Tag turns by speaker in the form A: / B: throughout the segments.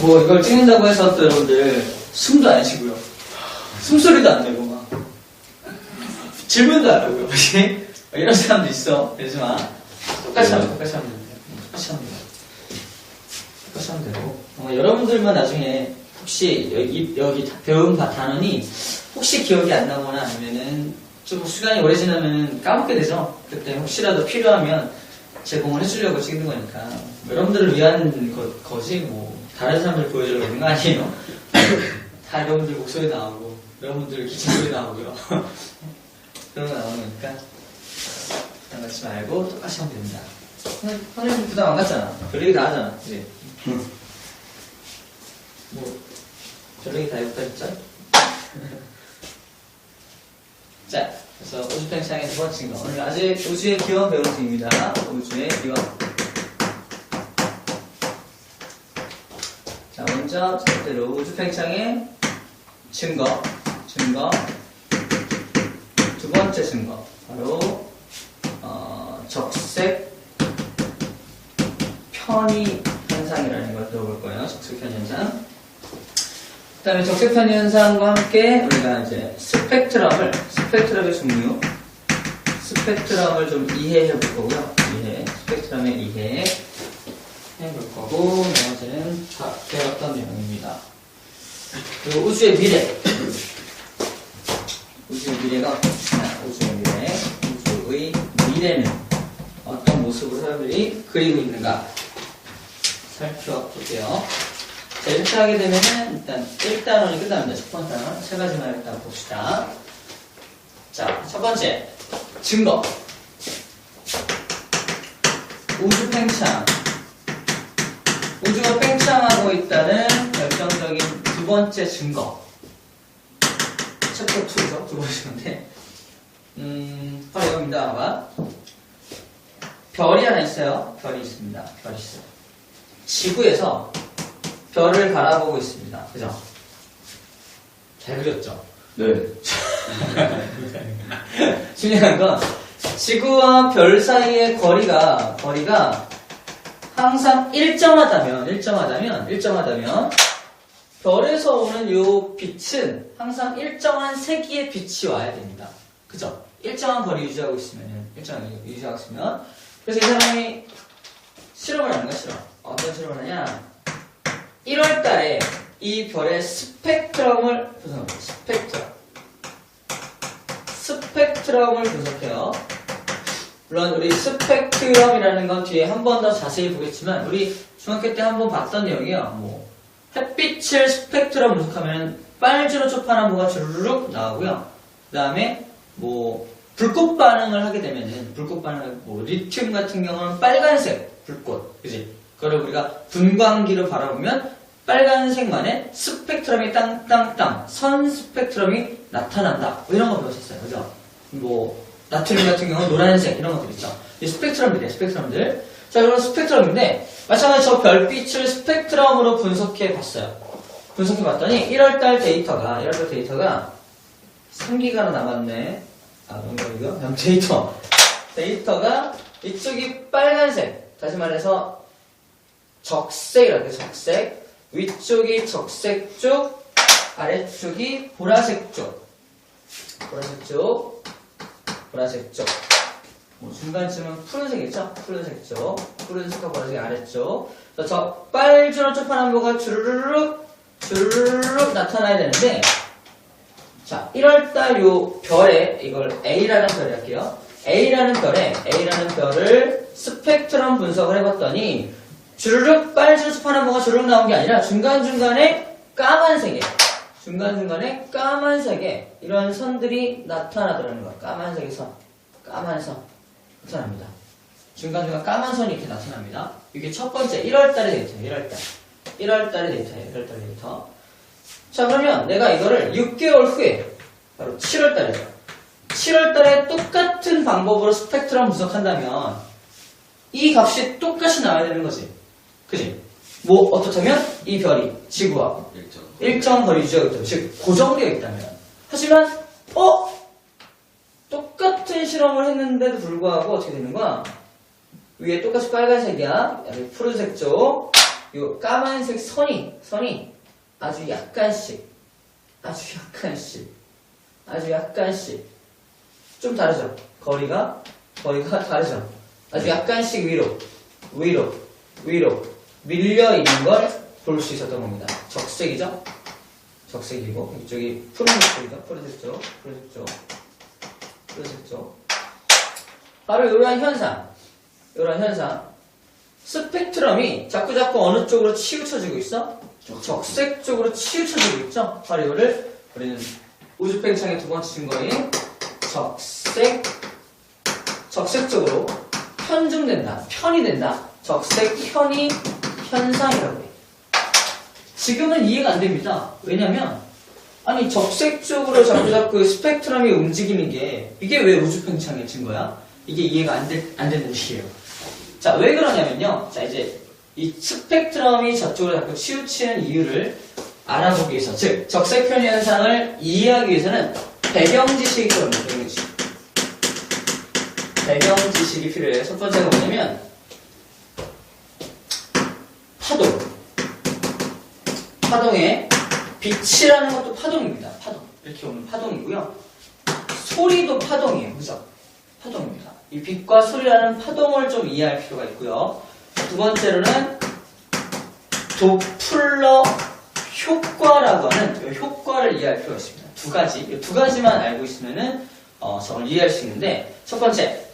A: 뭐 이걸 찍는다고 해서 또 여러분들 숨도 안 쉬고요. 숨소리도 안 내고 막 질문도 안 하고요. 혹시 이런 사람도 있어. 그러지 마. 똑같이 하면 됩니다. 똑같이 하면 돼요. 똑같이 하면 되고. 여러분들만 나중에 혹시 여기 배운 단원이 혹시 기억이 안 나거나 아니면은 좀 시간이 오래 지나면 까먹게 되죠. 그때 혹시라도 필요하면 제공을 해주려고 찍는 거니까. 여러분들을 위한 거지, 뭐. 다른 사람들 보여주려고 있는 거 아니에요? 다 여러분들 목소리 나오고, 여러분들 기침소리 나오고요. 그런 거 나오는 거니까. 부담 갖지 말고 똑같이 하면 됩니다. 선생님 부담 안 갖잖아. 별 얘기 다 하잖아. 그치? 뭐, 별 얘기 다 해볼까, 진짜? 자, 그래서 우주팽창의 두 번째 거. 오늘 아직 우주의 기원 배우는 중입니다. 우주의 기원. 자, 먼저 첫 번째로 우주팽창의 증거. 두 번째 증거. 바로, 적색 편의 현상이라는 걸 배워볼 거예요. 적색 편의 현상. 그 다음에 적색 편의 현상과 함께 우리가 이제 스펙트럼의 종류, 스펙트럼을 좀 이해해 볼 거고요. 스펙트럼의 이해 해 볼 거고, 나머지는 다 배웠던 내용입니다. 그리고 우주의 미래. 우주의 미래가 우주의 미래는 어떤 모습으로 사람들이 그리고 있는가 살펴볼게요. 자, 이렇게 하게 되면은 일단 1단원이 끝납니다. 첫 번째 단원 세 가지만 일단 봅시다. 자, 첫 번째 증거. 우주 팽창. 우주가 팽창하고 있다는 결정적인 두 번째 증거. 챕터 2죠. 두 번째 건데. 바로 이겁니다. 아마. 별이 하나 있어요. 별이 있습니다. 별이 있어요. 지구에서 별을 바라보고 있습니다. 그죠? 잘 그렸죠?
B: 네.
A: 중요한 건 지구와 별 사이의 거리가 항상 일정하다면 별에서 오는 요 빛은 항상 일정한 세기의 빛이 와야 됩니다. 그죠? 일정한 거리 유지하고 있으면 그래서 이 사람이 실험을 하는 거야. 어떤 실험을 하냐? 1월 달에 이 별의 스펙트럼을 분석합니다. 스펙트럼을 분석해요. 물론 우리 스펙트럼이라는 건 뒤에 한 번 더 자세히 보겠지만 우리 중학교 때 한 번 봤던 내용이요. 뭐 햇빛을 스펙트럼 분석하면 빨주노 초파나 뭐가 주르륵 나오고요. 그 다음에 뭐 불꽃 반응을 하게 되면은 뭐 리튬 같은 경우는 빨간색 불꽃, 그지? 그걸 우리가 분광기로 바라보면 빨간색만의 스펙트럼이 땅땅땅 선 스펙트럼이 나타난다. 뭐 이런 거 배웠었어요, 그죠? 뭐 나트륨 같은 경우는 노란색 이런 것들 있죠. 이 스펙트럼들. 자, 그럼 스펙트럼인데 마찬가지 저 별빛을 스펙트럼으로 분석해 봤어요. 분석해 봤더니 1월달 데이터가 3기가나 남았네. 농담이고요. 그냥 데이터가 이쪽이 빨간색, 다시 말해서 적색이라고 해요. 적색. 위쪽이 적색 쪽, 아래쪽이 보라색 쪽. 뭐 중간쯤은 푸른색이죠? 푸른색 쪽. 푸른색과 보라색 아래쪽. 저 빨주노 초파난 뭐가 주르륵 나타나야 되는데, 자, 1월달 요 별에, 이걸 A라는 별을 할게요. A라는 별을 스펙트럼 분석을 해봤더니, 주르륵 빨주노 초파난 뭐가 주르륵 나온 게 아니라 중간중간에 까만색에 이런 선들이 나타나더라는 거예요. 까만 선 나타납니다. 중간중간 까만 선이 이렇게 나타납니다. 이게 첫 번째 1월달의 데이터예요. 1월달의 데이터. 자, 그러면 내가 이거를 6개월 후에 바로 7월달에 똑같은 방법으로 스펙트럼 분석한다면 이 값이 똑같이 나와야 되는 거지. 그지? 뭐 어떻다면 이 별이 지구와 일정 거리 유지하고 있다면, 즉 고정되어 있다면. 하지만 똑같은 실험을 했는데도 불구하고 어떻게 되는 거야? 위에 똑같이 빨간색이야. 여기 푸른색 쪽, 요 까만색 선이 아주 약간씩 좀 다르죠? 거리가 다르죠? 아주 약간씩 위로 밀려 있는 걸 볼 수 있었던 겁니다. 적색이죠? 적색이고 이쪽이 푸른색이죠? 푸른색 쪽. 바로 이러한 현상. 스펙트럼이 자꾸 어느 쪽으로 치우쳐지고 있어? 적색 쪽으로 치우쳐지고 있죠? 바로 이거를 우리는 우주팽창의 두 번째 증거인 적색 쪽으로 편이 된다. 적색 편이 현상이라고 해요. 지금은 이해가 안 됩니다. 왜냐면, 아니, 적색 쪽으로 자꾸 스펙트럼이 움직이는 게, 이게 왜 우주팽창의 증거야? 이게 이해가 안 되는 일이에요. 자, 왜 그러냐면요. 자, 이제, 이 스펙트럼이 저쪽으로 자꾸 치우치는 이유를 알아보기 위해서, 즉, 적색 편 현상을 이해하기 위해서는 배경 지식이 필요합니다. 배경 지식이 필요해요. 첫 번째가 뭐냐면, 파동의 빛이라는 것도 파동입니다. 이렇게 오는 파동이고요. 소리도 파동이에요. 그죠? 파동입니다. 이 빛과 소리라는 파동을 좀 이해할 필요가 있고요. 두 번째로는 도플러 효과라고 하는 이 효과를 이해할 필요가 있습니다. 이 두 가지만 알고 있으면은 저걸 이해할 수 있는데, 첫 번째,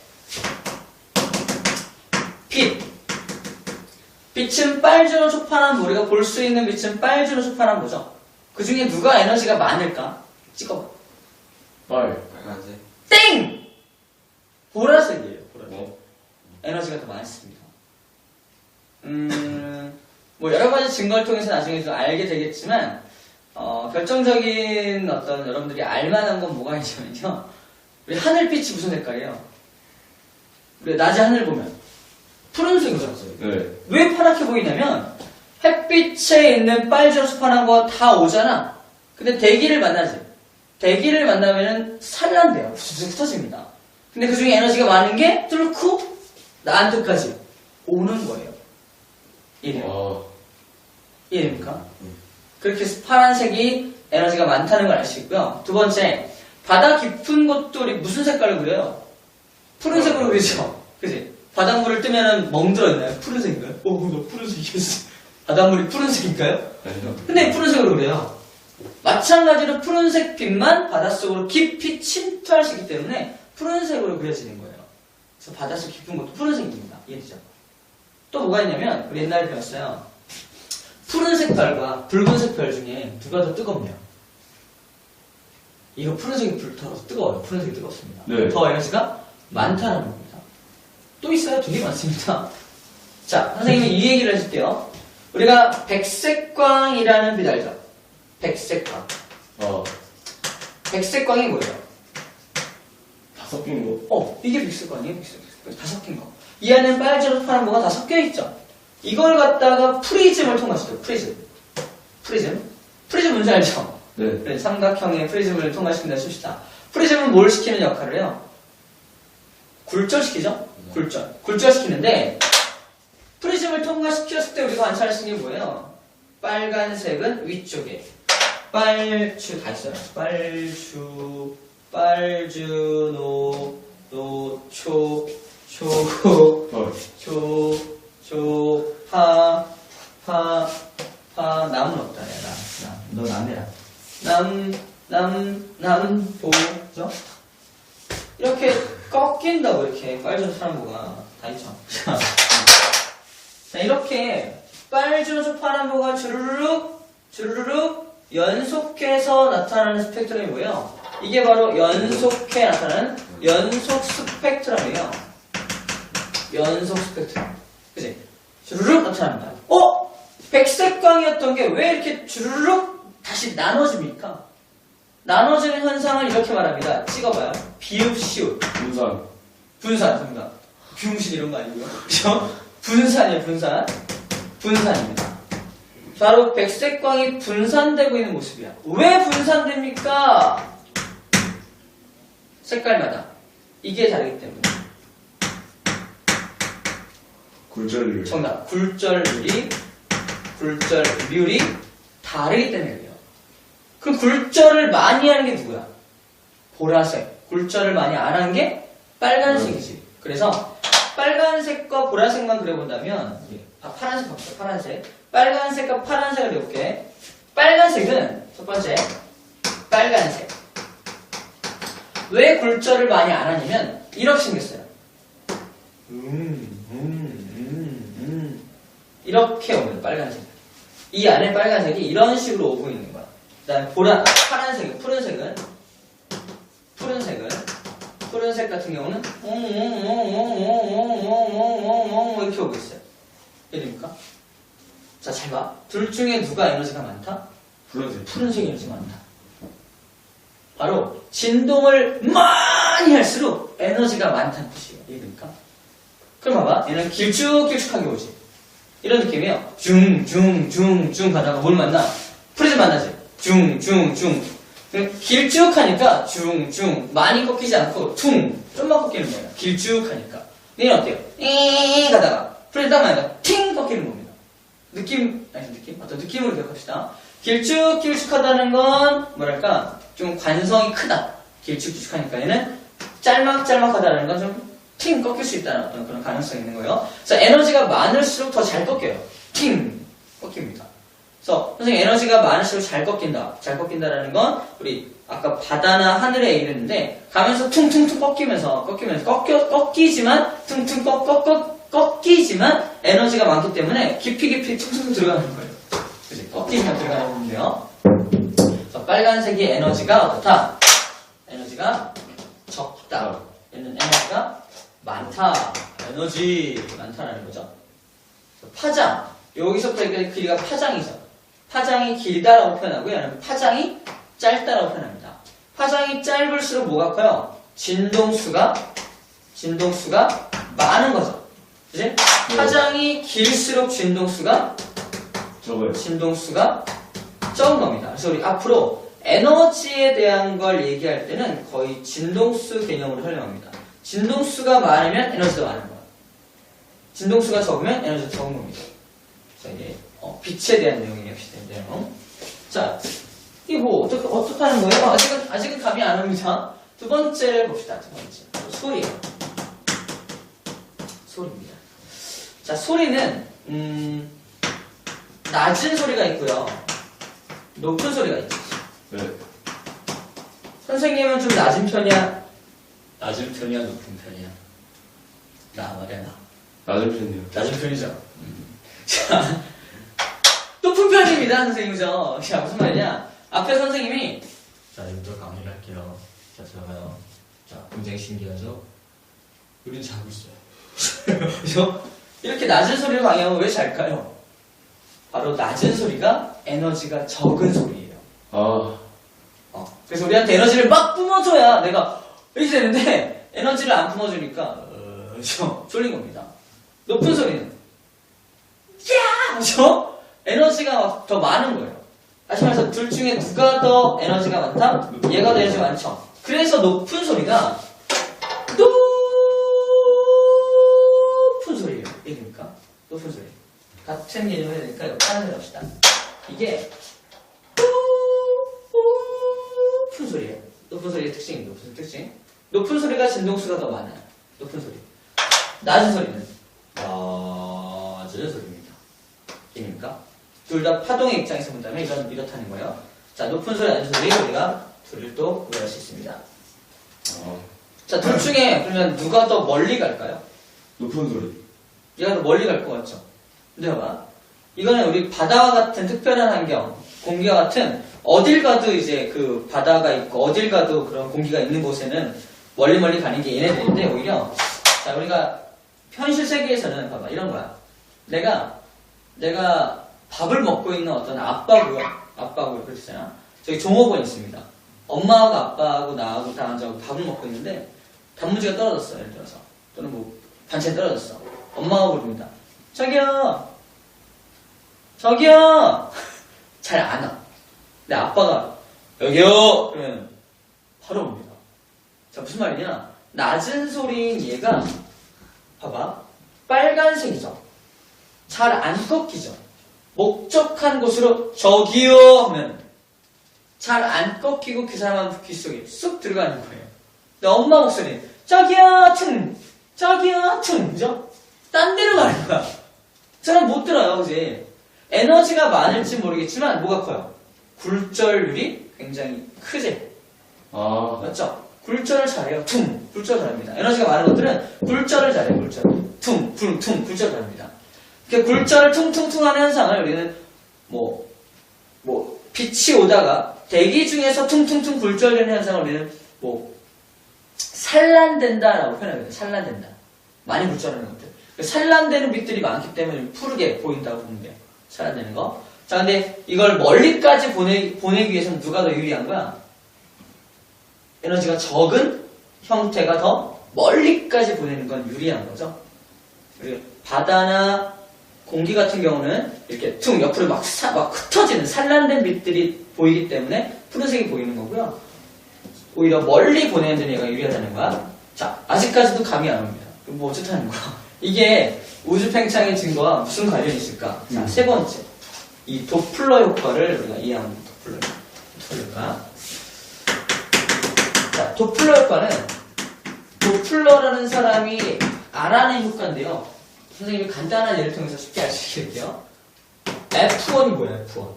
A: 빛은 빨주노 초판한 우리가 볼 수 있는 빛은 빨주노 초판한 거죠. 그 중에 누가 에너지가 많을까? 찍어봐.
B: 빨간색.
A: 땡! 보라색이에요. 에너지가 더 많습니다. 뭐 여러 가지 증거를 통해서 나중에 좀 알게 되겠지만, 결정적인 어떤 여러분들이 알만한 건 뭐가 있냐면요. 우리 하늘빛이 무슨 색깔이에요? 우리 낮에 하늘 보면 푸른색이죠.
B: 네.
A: 왜 파랗게 보이냐면 햇빛에 있는 빨주노초판한 거 다 오잖아. 근데 대기를 만나지. 대기를 만나면은 산란돼요. 흩어집니다. 근데 그 중에 에너지가 많은 게 뚫고 나한테까지 오는 거예요. 이해됩니까? 그렇게 해서 파란색이 에너지가 많다는 걸 알 수 있고요. 두 번째, 바다 깊은 곳도 우리 무슨 색깔로 그려요? 푸른색으로 그리죠? 그치? 바닷물을 뜨면은 멍들어 있나요? 푸른색인가요? 나 푸른색이었어. 바닷물이 푸른색인가요?
B: 아니요.
A: 근데 푸른색으로 그래요. 마찬가지로 푸른색 빛만 바닷속으로 깊이 침투할 수 있기 때문에 푸른색으로 그려지는 거예요. 그래서 바닷속 깊은 것도 푸른색입니다. 이해되죠? 또 뭐가 있냐면, 우리 옛날에 배웠어요. 푸른색 별과 붉은색 별 중에 누가 더 뜨겁냐? 이거 푸른색이 더 뜨거워요. 붉은색이 뜨겁습니다.
B: 네.
A: 더 에너지가 많다는 겁니다. 또 있어요. 되게 많습니다. 자, 선생님이 이 얘기를 해줄게요. 우리가 백색광이라는 빛 알죠? 백색광. 백색광이 뭐예요?
B: 다 섞인 거.
A: 이게 백색광이에요. 백색광. 다 섞인 거. 이 안에 빨주노 파란 뭐가 다 섞여 있죠? 이걸 갖다가 프리즘을 통과시켜요. 프리즘 뭔지 알죠?
B: 네.
A: 삼각형의 프리즘을 통과시킨다 칩시다. 프리즘은 뭘 시키는 역할을 해요? 굴절시키죠? 굴절시키는데, 프리즘을 통과시켰을 때 우리가 관찰할 수 있는 게 뭐예요? 빨간색은 위쪽에. 빨주, 다 있어요. 빨주노, 남은 없다, 너 남해라. 보죠? 이렇게 꺾인다고, 이렇게 빨주노 파란보가 다 있죠. 자, 이렇게 빨주노 파란보가 주르륵 연속해서 나타나는 스펙트럼이 뭐예요? 이게 바로 연속해 나타나는 연속 스펙트럼이에요. 연속 스펙트럼. 그치? 주르륵 나타납니다. 백색광이었던 게 왜 이렇게 주르륵 다시 나눠집니까? 나눠지는 현상을 이렇게 말합니다. 찍어봐요. 비읍시읍. 분산. 정답. 비움신 이런 거 아니고요. 그죠? 분산이에요. 분산입니다. 바로 백색광이 분산되고 있는 모습이야. 왜 분산됩니까? 색깔마다. 이게 다르기 때문에.
B: 굴절률.
A: 정답. 굴절률이 굴절률이 다르기 때문에 그래요. 그럼 굴절을 많이 하는 게 누구야? 보라색. 굴절을 많이 안 하는 게 빨간색이지. 그래서 빨간색과 보라색만 그려본다면, 파란색 갑시다. 파란색. 빨간색과 파란색을 그려볼게. 빨간색은 첫 번째, 빨간색. 왜 굴절을 많이 안 하냐면 이렇게 생겼어요. 이렇게 오면 빨간색. 이 안에 빨간색이 이런 식으로 오고 있는 거야. 그다음에 파란색, 푸른색 같은 경우는 이렇게 오고 있어요. 이해됩니까? 자, 잘 봐. 둘 중에 누가 에너지가 많다? 푸른색 에너지가 많다. 바로 진동을 많이 할수록 에너지가 많다는 뜻이에요. 이해됩니까? 그럼 봐봐. 얘는 길쭉길쭉하게 오지. 이런 느낌이에요. 중 가다가 뭘 만나? 푸른색 만나지. 중. 길쭉하니까 중 많이 꺾이지 않고 좀만 꺾이는 거예요. 길쭉하니까. 얘는 어때요? 가다가 푸른색 딱 만나니까 팅 꺾이는 겁니다. 어떤 느낌으로 기억합시다. 길쭉하다는 건 뭐랄까 좀 관성이 크다. 길쭉하니까 얘는 짤막하다는 건 좀 팅 꺾일 수 있다는 어떤 그런 가능성이 있는 거예요. 그래서 에너지가 많을수록 더 잘 꺾여요. 팅 꺾입니다. 그래서 선생님 에너지가 많을수록 잘 꺾인다라는 건 우리 아까 바다나 하늘에 이랬는데 가면서 퉁퉁퉁 꺾이지만 퉁퉁 꺾이지만 에너지가 많기 때문에 깊이 퉁퉁 들어가는 거예요. 그치? 꺾이면 들어가는 건데요. 그래서 빨간색이 에너지가 어떻다? 에너지가 적다. 얘는 에너지가 많다. 에너지 많다라는 거죠. 파장. 여기서부터 여기까지 길이가 파장이죠. 파장이 길다라고 표현하고요. 아니면 파장이 짧다라고 표현합니다. 파장이 짧을수록 뭐가 커요? 진동수가 많은 거죠. 그치? 파장이 길수록 진동수가 적은 겁니다. 그래서 우리 앞으로 에너지에 대한 걸 얘기할 때는 거의 진동수 개념으로 설명합니다. 진동수가 많으면 에너지가 많은 거야. 진동수가 적으면 에너지가 적은 겁니다. 자, 이제 빛에 대한 내용이 내용. 자, 이게 뭐 어떻게 하는 거예요? 아직은 감이 안 옵니다. 두 번째를 봅시다. 두 번째 소리예요. 소리입니다. 자, 소리는 낮은 소리가 있고요. 높은 소리가 있죠.
B: 네.
A: 선생님은 좀 낮은 편이야? 낮은 편이야? 높은 편이야? 나 말이야, 나.
B: 낮은 편이요.
A: 낮은 편이죠. 자, 높은 편입니다, 선생님이죠. 자, 무슨 말이냐? 앞에 선생님이, 자, 이부터 강의를 할게요. 자, 들어가요. 자, 굉장히 신기하죠? 우린 자고 있어요. 그죠? 이렇게 낮은 소리를 강의하면 왜 잘까요? 바로 낮은 소리가 에너지가 적은 소리예요. 그래서 우리한테 에너지를 막 뿜어줘야 내가 이렇게 되는데 에너지를 안 뿜어주니까 쫄린 겁니다. 높은 소리는 야! 그죠? 에너지가 더 많은 거예요. 다시 말해서 둘 중에 누가 더 에너지가 많다? 얘가 더 에너지가 많죠. 그래서 높은 소리가 높은 소리예요. 이해됩니까? 높은 소리. 같은 개념을 해야 되니까 이거 다른 소리 합시다. 이게 높은 소리예요. 높은 소리의 특징입니다. 무슨 특징? 높은 소리가 진동수가 더 많아요. 높은 소리. 낮은 소리는 낮은 소리입니다. 이해됩니까? 둘 다 파동의 입장에서 본다면 이렇다는 거예요. 자, 높은 소리, 낮은 소리 우리가 둘을 또 구별할 수 있습니다. 자, 둘 중에 그러면 누가 더 멀리 갈까요?
B: 높은 소리.
A: 얘가 더 멀리 갈 것 같죠? 근데 봐봐. 이거는 우리 바다와 같은 특별한 환경, 공기와 같은 어딜 가도 이제 그 바다가 있고 어딜 가도 그런 공기가 있는 곳에는 멀리 가는 게 얘네들인데 오히려 자, 우리가 현실 세계에서는 봐봐 이런 거야. 내가 밥을 먹고 있는 어떤 아빠고요. 그렇잖아. 저기 종업원 있습니다. 엄마하고 아빠하고 나하고 다 앉아서 밥을 먹고 있는데 단무지가 떨어졌어. 예를 들어서. 또는 뭐 반찬이 떨어졌어. 엄마가 부릅니다. 저기요! 잘 안 와. 근데 아빠가 여기요! 그러면 바로 옵니다. 자, 무슨 말이냐? 낮은 소리인 얘가 봐봐. 빨간색이죠. 잘 안 꺾이죠. 목적한 곳으로 저기요 하면 잘 안 꺾이고 그 사람 귀 속에 쑥 들어가는 거예요. 근데 엄마 목소리는 저기요 퉁 저기요 퉁 그죠? 딴 데로 가는 거야. 저는 못 들어요. 그지? 에너지가 많을지 모르겠지만 뭐가 커요? 굴절률이 굉장히 크지?
B: 아,
A: 맞죠? 굴절을 잘해요. 퉁 굴절 잘합니다. 에너지가 많은 것들은 굴절을 잘해요. 굴절 퉁 굴절 잘합니다. 이렇게 굴절을 퉁퉁퉁 하는 현상을 우리는 뭐 빛이 오다가 대기 중에서 퉁퉁퉁 굴절되는 현상을 우리는 산란된다라고 표현합니다. 산란된다. 많이 굴절하는 것들. 산란되는 빛들이 많기 때문에 푸르게 보인다고 보면 돼요. 산란되는 거. 자, 근데 이걸 멀리까지 보내기 위해서는 누가 더 유리한 거야? 에너지가 적은 형태가 더 멀리까지 보내는 건 유리한 거죠. 그리고 바다나 공기 같은 경우는 이렇게 퉁 옆으로 막 흩어지는 산란된 빛들이 보이기 때문에 푸른색이 보이는 거고요. 오히려 멀리 보내는 데는 얘가 유리하다는 거야. 자, 아직까지도 감이 안 옵니다. 뭐 어쩌다는 거야. 이게 우주 팽창의 증거와 무슨 관련이 있을까? 자, 세 번째. 이 도플러 효과를 우리가 이해하는 도플러가. 자, 도플러 효과는 도플러라는 사람이 알아낸 효과인데요. 선생님이 간단한 예를 통해서 쉽게 알 수 있게 할게요. F1이 뭐예요, F1?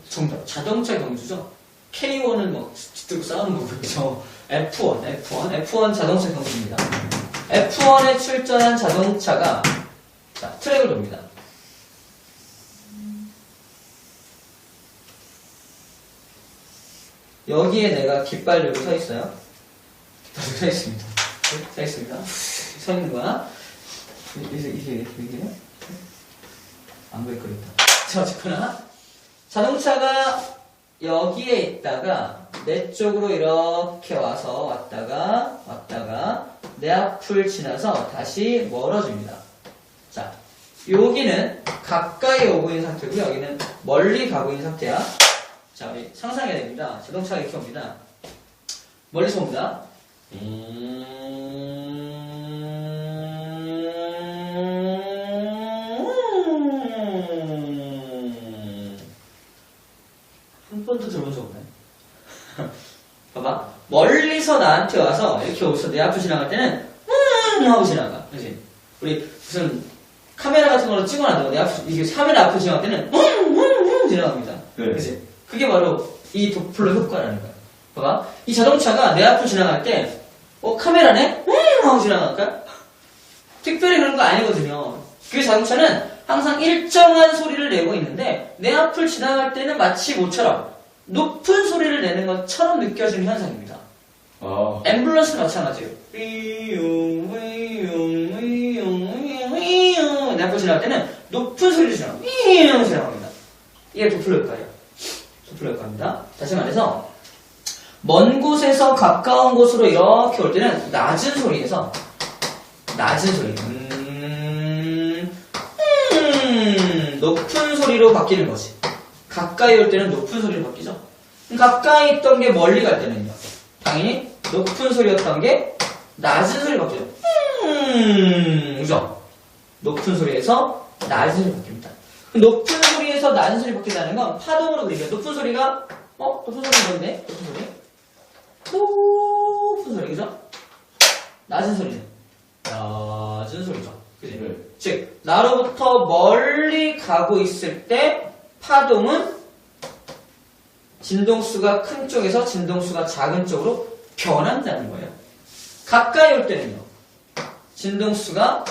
A: 정답. 자동차 경주죠? K1은 뭐, 뒤뜨고 싸우는 거고요. 그죠? F1 자동차 경주입니다. F1에 출전한 자동차가, 자, 트랙을 돕니다. 여기에 내가 깃발 들고 서 있어요. 깃발 들고 서 있습니다. 서 있습니다. 서 있는 거야. 이게 안 보일 거겠다. 자, 어쨌거나. 자동차가 여기에 있다가 내 쪽으로 이렇게 왔다가 내 앞을 지나서 다시 멀어집니다. 자, 여기는 가까이 오고 있는 상태고요. 여기는 멀리 가고 있는 상태야. 자, 우리 상상해야 됩니다. 자동차가 이렇게 옵니다. 멀리서 옵니다. 한 번도 들어본 적 없나요? 봐봐. 멀리서 나한테 와서 이렇게 오서 내 앞을 지나갈 때는 하고 지나가. 그치? 우리 무슨 카메라 같은 걸로 찍어놔도 내 앞, 이게 카메라 앞을 지나갈 때는 지나갑니다.
B: 네.
A: 그치? 그게 바로 이 도플러 효과라는 거야. 봐봐. 이 자동차가 내 앞을 지나갈 때, 카메라네? 하고 지나갈까? 특별히 그런 거 아니거든요. 그 자동차는 항상 일정한 소리를 내고 있는데, 내 앞을 지나갈 때는 마치 모처럼 높은 소리를 내는 것처럼 느껴지는 현상입니다.
B: 아,
A: 앰뷸런스는 마찬가지예요. 내 앞을 지나갈 때는 높은 소리를 지나갑니다. 이게 도플러 효과예요. 도플러 효과입니다. 다시 말해서 먼 곳에서 가까운 곳으로 이렇게 올 때는 낮은 소리에서 높은 소리로 바뀌는 거지. 가까이 올 때는 높은 소리로 바뀌죠. 가까이 있던 게 멀리 갈 때는요. 당연히 높은 소리였던 게 낮은 소리로 바뀌죠. 그죠? 높은 소리에서 낮은 소리로 바뀝니다. 높은 소리에서 낮은 소리 바뀐다는 건 파동으로 그리죠. 높은 소리가 높은 소리 뭔데? 높은 소리 그죠? 낮은 소리는 낮은 소리죠. 그지?
B: 네.
A: 즉 나로부터 멀리 가고 있을 때 파동은 진동수가 큰 쪽에서 진동수가 작은 쪽으로 변한다는 거예요. 가까이 올 때는요. 진동수가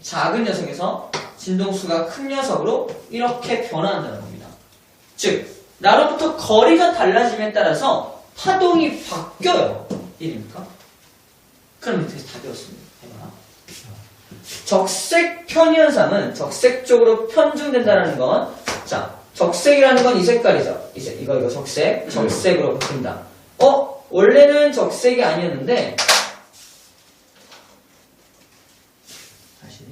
A: 작은 녀석에서 진동수가 큰 녀석으로 이렇게 변화한다는 겁니다. 즉 나로부터 거리가 달라짐에 따라서 파동이 바뀌어요. 일입니까? 그럼 밑에서 다 배웠습니다. 해봐. 적색 편현상은 적색 쪽으로 편중된다는 건, 자, 적색이라는 건 이 색깔이죠. 이제 이거 적색, 적색으로 바뀐다. 원래는 적색이 아니었는데, 다시.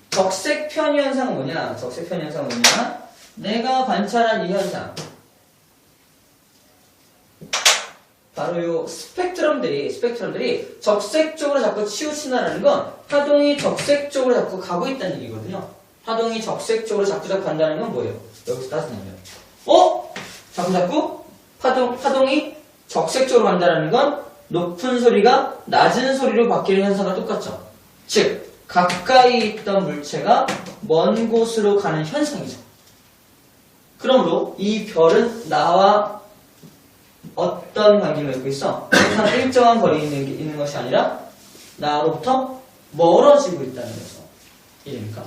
A: 적색 편현상은 뭐냐? 적색 편현상은 뭐냐? 내가 관찰한 이 현상. 바로 바로 요 스펙트럼들이 적색 쪽으로 자꾸 치우친다는 건 파동이 적색 쪽으로 자꾸 가고 있다는 얘기거든요. 파동이 적색 쪽으로 자꾸 간다는 건 뭐예요? 여기서 따지면 자꾸 파동이 적색 쪽으로 간다는 건 높은 소리가 낮은 소리로 바뀌는 현상과 똑같죠. 즉 가까이 있던 물체가 먼 곳으로 가는 현상이죠. 그러므로 이 별은 나와 어떤 관계를 맺고 있어? 항상 일정한 거리에 있는 것이 아니라 나로부터 멀어지고 있다는 거죠. 이해됩니까?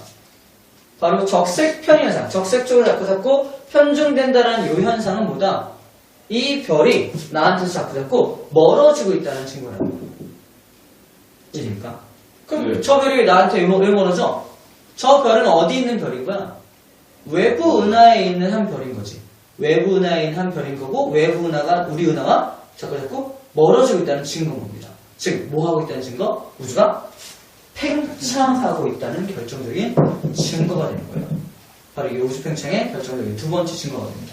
A: 바로 적색 편의 현상, 적색 쪽으로 자꾸 편중된다는 이 현상은 뭐다? 이 별이 나한테서 자꾸 멀어지고 있다는 증거라는 거예요. 이해됩니까? 그럼
B: 네.
A: 저 별이 나한테 왜 멀어져? 저 별은 어디 있는 별이고요? 외부 은하에 있는 한 별인 거지. 외부 은하에 있는 한 별인 거고 외부 은하가 우리 은하와 자꾸 멀어지고 있다는 증거인 겁니다. 즉, 뭐 하고 있다는 증거? 우주가 팽창하고 있다는 결정적인 증거가 되는 거예요. 바로 이 우주 팽창의 결정적인 두 번째 증거가 됩니다.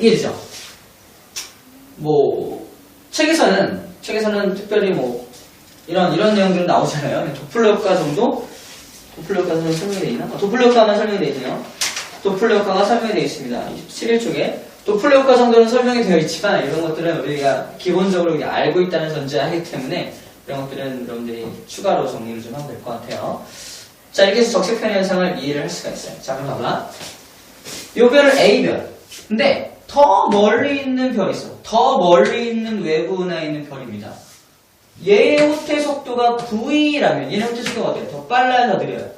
A: 이해되죠? 책에서는 특별히 이런 내용들은 나오잖아요. 도플러 효과 정도? 도플러 효과는 설명이 되어 있나? 도플러 효과만 설명이 되어 있네요. 도플러 효과가 설명이 되어 있습니다. 11쪽에. 도플러 효과 정도는 설명이 되어 있지만, 이런 것들은 우리가 기본적으로 알고 있다는 전제하기 때문에, 이런 것들은 여러분들이 추가로 정리를 좀 하면 될 것 같아요. 자, 이렇게 해서 적색 편의 현상을 이해를 할 수가 있어요. 자, 그럼 봐봐. 요 별은 A별. 근데, 더 멀리 있는 별이 있어. 더 멀리 있는 외부 은하에 있는 별입니다. 얘의 호태 속도가 V라면 얘의 호태 속도가 어때요? 더 빨라요, 더 느려요?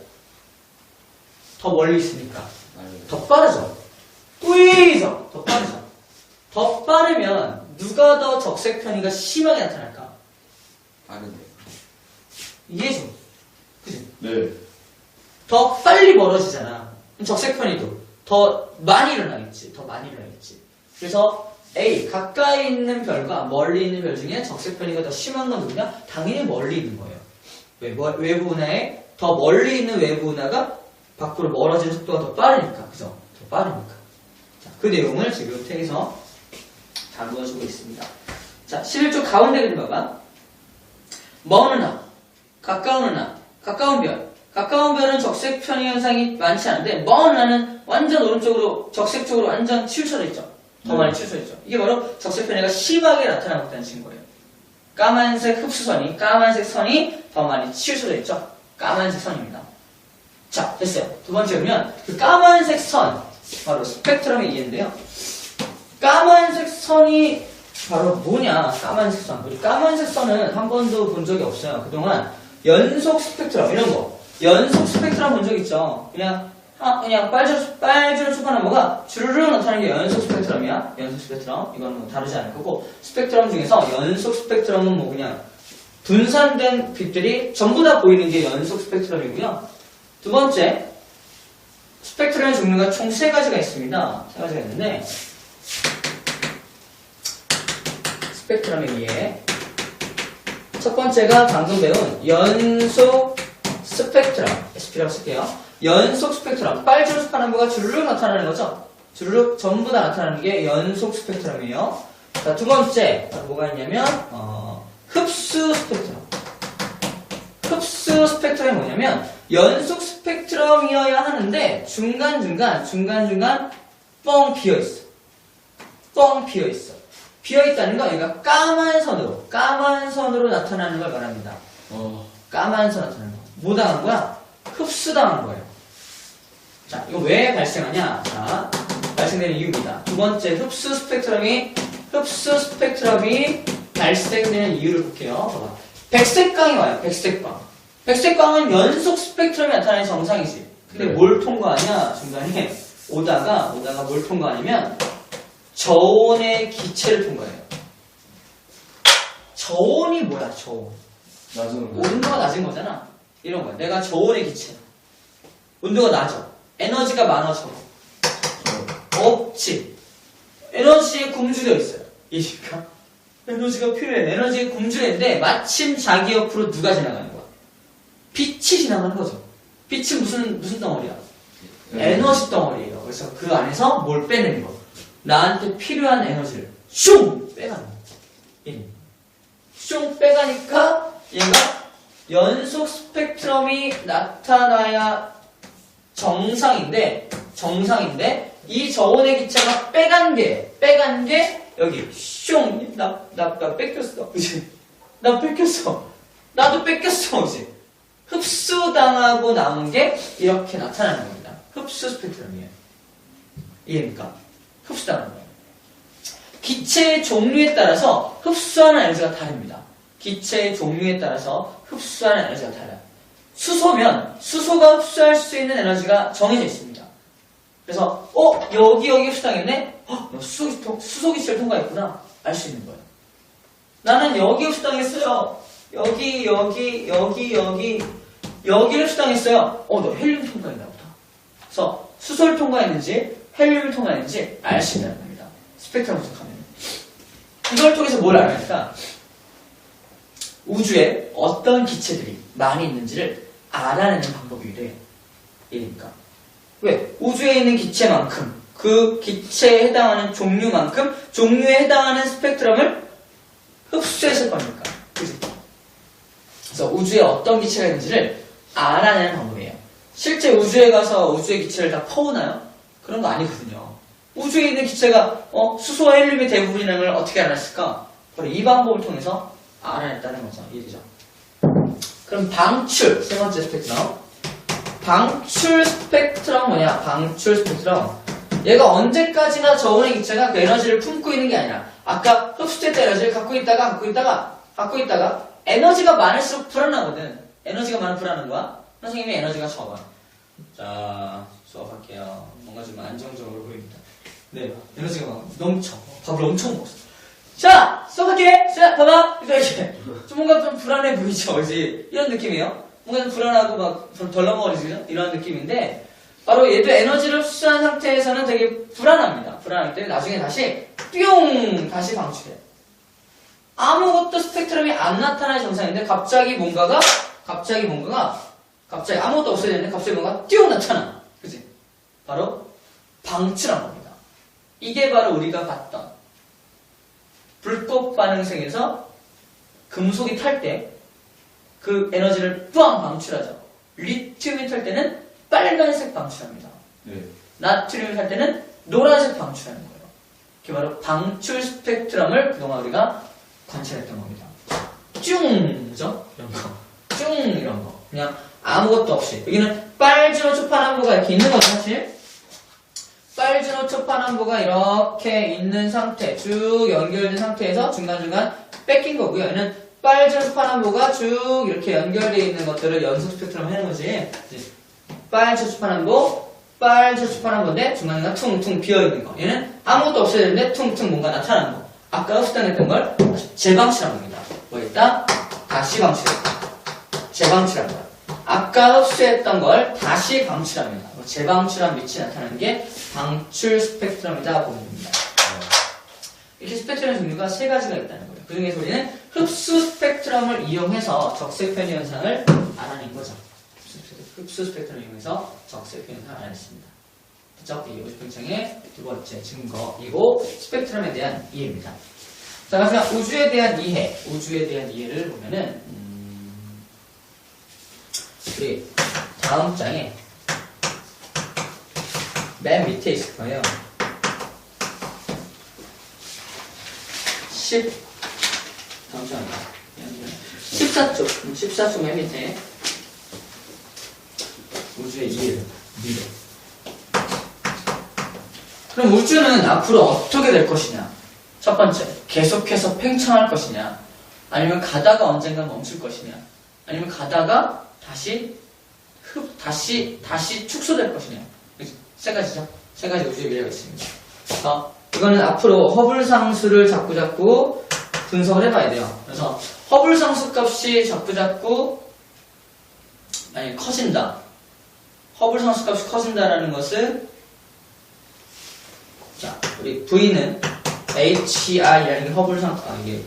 A: 더 멀리 있으니까 더 빠르죠. V죠. 더 빠르죠. 더 빠르면 누가 더 적색 편의가 심하게 나타날까?
B: 아는데.
A: 이해죠? 그치?
B: 네.
A: 더 빨리 멀어지잖아. 적색 편의도 더 많이 일어나겠지. 더 많이 일어나겠지. 그래서 A, 가까이 있는 별과 멀리 있는 별 중에 적색 편의가 더 심한 건 누구냐? 당연히 멀리 있는 거예요. 왜? 외부 은하에 더 멀리 있는 외부 은하가 밖으로 멀어지는 속도가 더 빠르니까. 그죠? 더 빠르니까. 자, 그 내용을 지금 책에서 다루어주고 있습니다. 자, 11쪽 가운데 그림 봐봐. 먼 은하, 가까운 은하, 가까운 별. 가까운 별은 적색 편의 현상이 많지 않은데, 먼 은하는 완전 오른쪽으로, 적색 쪽으로 완전 치우쳐져 있죠. 더 많이 치우쳐 있죠. 이게 바로 적색 편의가 심하게 나타나고 있다는 증거예요. 까만색 흡수선이, 까만색 선이 더 많이 치우쳐져 있죠. 까만색 선입니다. 자, 됐어요. 두 번째 보면 그 까만색 선, 바로 스펙트럼의 이해인데요. 까만색 선이 바로 뭐냐? 까만색 선. 우리 까만색 선은 한 번도 본 적이 없어요. 그동안 연속 스펙트럼 이런 거, 연속 스펙트럼 본 적 있죠. 그냥 빨주노 초파나무가 주르륵 나타나는 게 연속 스펙트럼이야. 연속 스펙트럼. 이거는 다르지 않을 거고, 스펙트럼 중에서 연속 스펙트럼은 그냥 분산된 빛들이 전부 다 보이는 게 연속 스펙트럼이고요. 두 번째, 스펙트럼의 종류가 총 3가지가 있습니다. 3가지가 있는데, 스펙트럼의 이해. 첫 번째가 방금 배운 연속 스펙트럼. SP라고 쓸게요. 연속 스펙트럼. 빨주노 파남보가 주르륵 나타나는 거죠. 주르륵 전부 다 나타나는 게 연속 스펙트럼이에요. 자, 두 번째, 뭐가 있냐면, 흡수 스펙트럼. 흡수 스펙트럼이 뭐냐면, 연속 스펙트럼이어야 하는데, 중간중간 뻥 비어있어. 뻥 비어있어. 비어있다는 건 여기가 까만 선으로 나타나는 걸 말합니다. 까만 선 나타나는 거. 뭐 당한 거야? 흡수당한 거예요. 자, 이거 왜 발생하냐? 자, 발생되는 이유입니다. 두 번째, 흡수 스펙트럼이 발생되는 이유를 볼게요. 봐봐. 백색광이 와요, 백색광. 백색광은 연속 스펙트럼이 나타나는 정상이지. 근데 뭘 통과하냐? 중간에 오다가 뭘 통과하냐면, 저온의 기체를 통과해요. 저온이 뭐야, 저온? 온도가 낮은 거잖아. 이런 거야. 내가 저온의 기체. 온도가 낮아. 에너지가 많아져. 없지. 에너지에 굶주려 있어요. 이니까 에너지가 필요해. 에너지에 굶주려 있는데 마침 자기 옆으로 누가 지나가는 거야? 빛이 지나가는 거죠. 빛은 무슨 덩어리야? 에너지 덩어리예요. 그래서 그 안에서 뭘 빼내는 거? 나한테 필요한 에너지를 슝 빼가는 거. 슝 빼가니까 얘가 연속 스펙트럼이 나타나야 정상인데 이 저온의 기체가 빼간 게 여기 슝 나 뺏겼어. 그치? 나 뺏겼어. 나도 뺏겼어. 그치? 흡수당하고 남은 게 이렇게 나타나는 겁니다. 흡수 스펙트럼이에요. 이해입니까? 흡수당하는 거예요. 기체의 종류에 따라서 흡수하는 에너지가 다릅니다. 기체의 종류에 따라서 흡수하는 에너지가 달라요. 수소면 수소가 흡수할 수 있는 에너지가 정해져 있습니다. 그래서 여기 흡수당했네? 수소 기체를 통과했구나. 알 수 있는 거예요. 나는 여기 흡수당했어요. 여기를 흡수당했어요. 너 헬륨 통과했나 보다. 그래서 수소를 통과했는지 헬륨을 통과했는지 알 수 있다는 겁니다. 스펙트럼 분석하면. 이걸 통해서 뭘 알아야니까 우주에 어떤 기체들이 많이 있는지를 알아내는 방법이 돼. 이니까. 왜? 우주에 있는 기체만큼 그 기체에 해당하는 종류만큼 종류에 해당하는 스펙트럼을 흡수했을 거니까. 그치? 그래서 우주에 어떤 기체가 있는지를 알아내는 방법이에요. 실제 우주에 가서 우주의 기체를 다 퍼오나요? 그런 거 아니거든요. 우주에 있는 기체가 수소와 헬륨이 대부분이라는 걸 어떻게 알았을까? 바로 이 방법을 통해서 알아냈다는 거죠. 이해되죠? 그럼 방출, 세 번째 스펙트럼. 방출 스펙트럼 뭐냐? 방출 스펙트럼. 얘가 언제까지나 저온의 기체가 그 에너지를 품고 있는 게 아니라 아까 흡수됐다 에너지를 갖고 있다가 에너지가 많을수록 불안하거든. 에너지가 많으면 불안한 거야. 선생님이 에너지가 적어. 자, 수업할게요. 뭔가 좀 안정적으로 보입니다. 네, 에너지가 넘쳐. 밥을 엄청 먹었어. 자, 수업할게! 자, 봐봐! 이렇게. 뭔가 좀 불안해 보이죠? 그지? 이런 느낌이에요. 뭔가 좀 불안하고 막 좀 덜렁거리죠? 이런 느낌인데, 바로 얘도 에너지를 흡수한 상태에서는 되게 불안합니다. 불안하기 때문에 나중에 다시, 뿅! 다시 방출해. 아무것도 스펙트럼이 안 나타나는 정상인데, 갑자기 아무것도 없어야 되는데, 갑자기 뭔가 띵! 나타나. 그지? 바로 방출한 겁니다. 이게 바로 우리가 봤던 불꽃 반응생에서 금속이 탈 때 그 에너지를 뿌앙 방출하죠. 리튬이 탈 때는 빨간색 방출합니다.
B: 네.
A: 나트륨이 탈 때는 노란색 방출하는 거예요. 이게 바로 방출 스펙트럼을 그동안 우리가 관찰했던 겁니다. 쭉! 그죠? 이런 거. 쭉! 이런 거. 그냥 아무것도 없이. 여기는 빨주노 초파남보가 이렇게 있는 거죠, 사실. 빨주노 초파남보가 이렇게 있는 상태, 쭉 연결된 상태에서 중간중간 뺏긴 거고요. 얘는 빨주노 초파남보가 쭉 이렇게 연결되어 있는 것들을 연속 스펙트럼 해놓은 거지. 빨주노 초파남보인데 중간중간 퉁퉁 비어있는 거. 얘는 아무것도 없어야 되는데 퉁퉁 뭔가 나타나는 거. 아까 흡수당했던 걸 재방출한 겁니다. 뭐 있다? 다시 방출했다. 재방출한 거야. 아까 흡수했던 걸 다시 방출합니다. 재방출한 빛이 나타나는 게 방출 스펙트럼이다 보면 됩니다. 이렇게 스펙트럼 종류가 세 가지가 있다는 거예요. 그 중에서 우리는 흡수 스펙트럼을 이용해서 적색 편의 현상을 알아낸 거죠. 흡수 스펙트럼을 이용해서 적색 편의 현상을 알아냈습니다. 그죠? 이게 50평창의 두 번째 증거이고 스펙트럼에 대한 이해입니다. 자, 마지막 우주에 대한 이해를 보면은 우리 다음 장에 맨 밑에 있을 거예요. 14쪽 맨 밑에 우주의 이해를 미래. 그럼 우주는 앞으로 어떻게 될 것이냐? 첫 번째, 계속해서 팽창할 것이냐? 아니면 가다가 언젠가 멈출 것이냐? 아니면 가다가 다시 축소될 것이냐? 세 가지죠? 세 가지 우주의 미래가 있습니다. 이거는 앞으로 허블 상수를 자꾸 분석을 해봐야 돼요. 그래서 허블 상수 값이 자꾸 커진다. 허블 상수 값이 커진다라는 것은 자, 우리 V는 HI라는 게 이게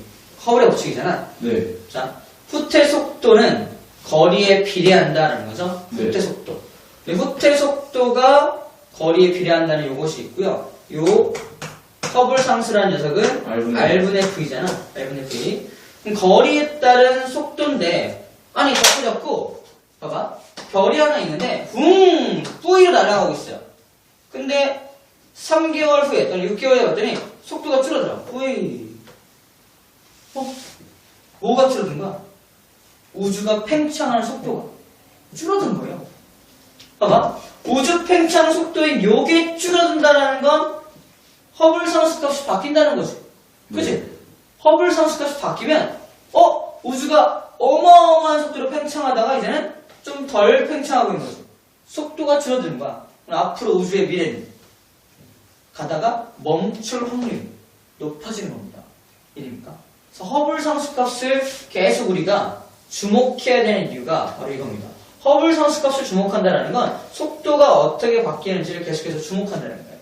A: 허블의 법칙이잖아.
B: 네.
A: 자, 후퇴 속도는 거리에 비례한다는 거죠. 후퇴
B: 네.
A: 속도. 후퇴 속도가 거리에 비례한다는 요것이 있고요. 요 허블 상수라는 녀석은 R분의 V잖아. R분의 V. 그럼 거리에 따른 속도인데, 아니, 자꾸, 봐봐. 별이 하나 있는데, 뿌이로 날아가고 있어요. 근데, 3개월 후에, 또는 6개월에 봤더니, 속도가 줄어들어. 뿌이. 뭐가 줄어든 거야? 우주가 팽창하는 속도가 줄어든 거예요. 봐봐. 우주 팽창 속도인 요게 줄어든다는 건 허블 상수값이 바뀐다는 거지. 그치?
B: 네.
A: 허블 상수값이 바뀌면 우주가 어마어마한 속도로 팽창하다가 이제는 좀 덜 팽창하고 있는 거지. 속도가 줄어드는 거야. 그럼 앞으로 우주의 미래는 가다가 멈출 확률이 높아지는 겁니다. 이해됩니까? 그래서 허블 상수값을 계속 우리가 주목해야 되는 이유가 바로 이겁니다. 허블 상수값을 주목한다는 건 속도가 어떻게 바뀌는지를 계속해서 주목한다는 거예요.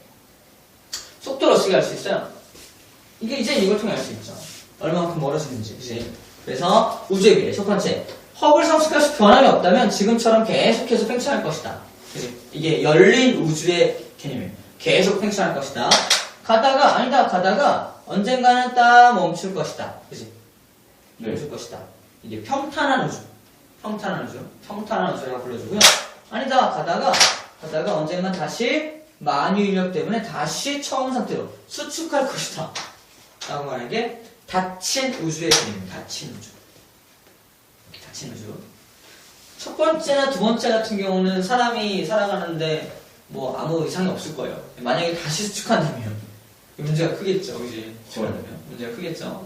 A: 속도를 어떻게 알 수 있어요? 이제 이걸 통해 알 수 있죠. 얼마만큼 멀어지는지. 그치? 그래서 우주의 미래. 첫 번째, 허블 상수값이 변함이 없다면 지금처럼 계속해서 팽창할 것이다. 그치? 이게 열린 우주의 개념이에요. 계속 팽창할 것이다. 가다가 언젠가는 딱 멈출 것이다. 그치?
B: 네.
A: 멈출 것이다. 이게 평탄한 우주라고 불러주고요. 아니다, 가다가 언젠가 다시 만유 인력 때문에 다시 처음 상태로 수축할 것이다. 라고 말하는 게 닫힌 우주의 개념입니다. 닫힌 우주. 첫 번째나 두 번째 같은 경우는 사람이 살아가는데 뭐 아무 이상이 없을 거예요. 만약에 다시 수축한다면 문제가 크겠죠. 그지? 문제가 크겠죠.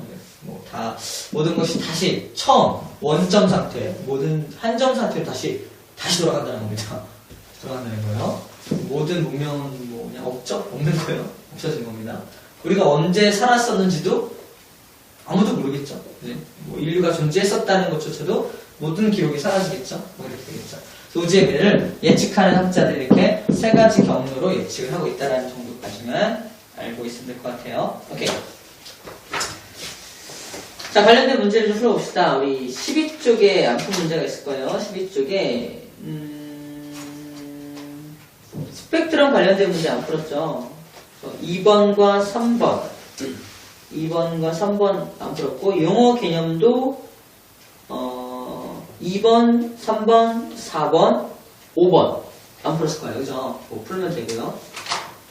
A: 모든 것이 다시 처음 원점 상태, 모든 한점 상태로 다시 돌아간다는 겁니다. 돌아간다는 거예요. 모든 문명은 그냥 없는 거예요. 없어진 겁니다. 우리가 언제 살았었는지도 아무도 모르겠죠. 네? 인류가 존재했었다는 것조차도 모든 기록이 사라지겠죠. 이렇게 되겠죠. 그래서 우주의 미래를 예측하는 학자들이 이렇게 세 가지 경로로 예측을 하고 있다는 정도까지는 알고 있으면 될 것 같아요. 오케이. 자, 관련된 문제를 좀 풀어봅시다. 우리 12쪽에 안 푼 문제가 있을 거예요. 12쪽에 스펙트럼 관련된 문제 안 풀었죠. 2번과 3번 안 풀었고, 용어 개념도 2번, 3번, 4번, 5번 안 풀었을 거예요. 그죠? 뭐 풀면 되고요.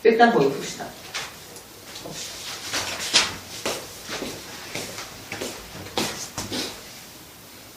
A: 일단 거기 풉시다.